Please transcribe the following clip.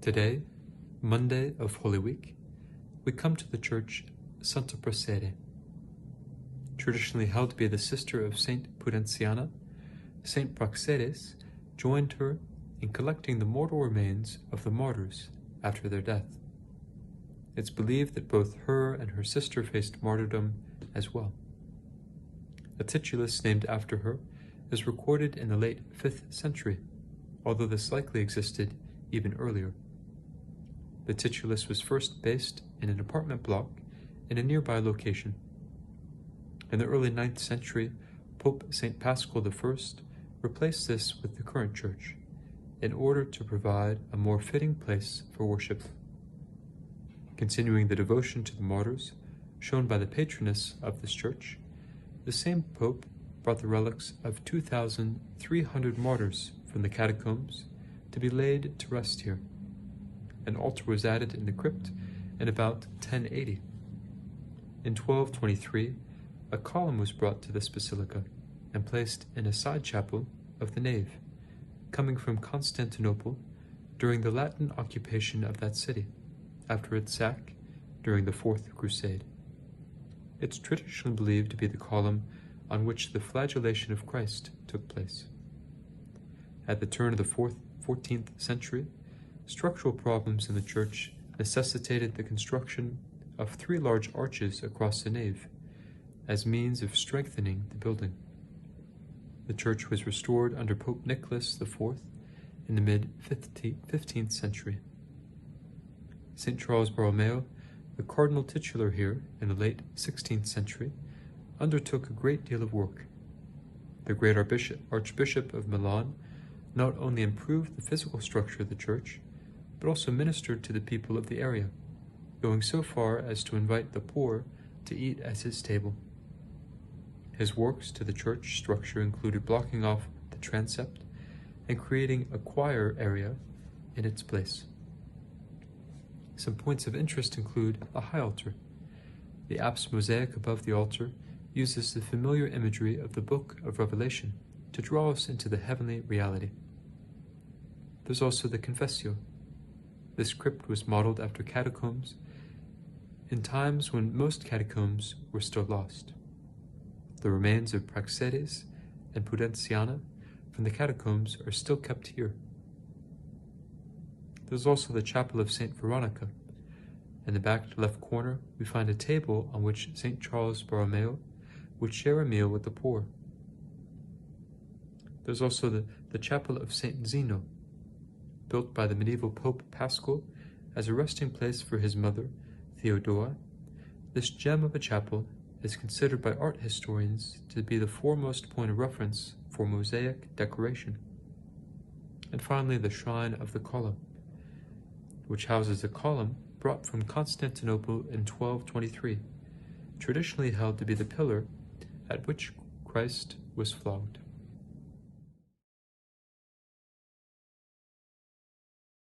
Today, Monday of Holy Week, we come to the church Santa Procede. Traditionally held to be the sister of Saint Prudenciana, Saint Praxedes joined her in collecting the mortal remains of the martyrs after their death. It's believed that both her and her sister faced martyrdom as well. A titulus named after her is recorded in the late 5th century, although this likely existed even earlier. The titulus was first based in an apartment block in a nearby location. In the early 9th century, Pope St. Paschal I replaced this with the current church in order to provide a more fitting place for worship. Continuing the devotion to the martyrs shown by the patroness of this church, the same Pope brought the relics of 2,300 martyrs from the catacombs to be laid to rest here. An altar was added in the crypt in about 1080. In 1223, a column was brought to this basilica and placed in a side chapel of the nave, coming from Constantinople during the Latin occupation of that city after its sack during the Fourth Crusade. It's traditionally believed to be the column on which the flagellation of Christ took place. At the turn of the 14th century, structural problems in the church necessitated the construction of 3 large arches across the nave as means of strengthening the building. The church was restored under Pope Nicholas IV in the mid-15th century. St. Charles Borromeo, the cardinal titular here in the late 16th century, undertook a great deal of work. The great Archbishop of Milan not only improved the physical structure of the church, but also ministered to the people of the area, going so far as to invite the poor to eat at his table. His works to the church structure included blocking off the transept and creating a choir area in its place. Some points of interest include the high altar. The apse mosaic above the altar uses the familiar imagery of the Book of Revelation to draw us into the heavenly reality. There's also the Confessio. This crypt was modeled after catacombs in times when most catacombs were still lost. The remains of Praxedes and Prudenciana from the catacombs are still kept here. There's also the Chapel of St. Veronica. In the back left corner, we find a table on which St. Charles Borromeo would share a meal with the poor. There's also the Chapel of St. Zeno, built by the medieval Pope Paschal as a resting place for his mother, Theodora. This gem of a chapel is considered by art historians to be the foremost point of reference for mosaic decoration. And finally, the Shrine of the Column, which houses a column brought from Constantinople in 1223, traditionally held to be the pillar at which Christ was flogged.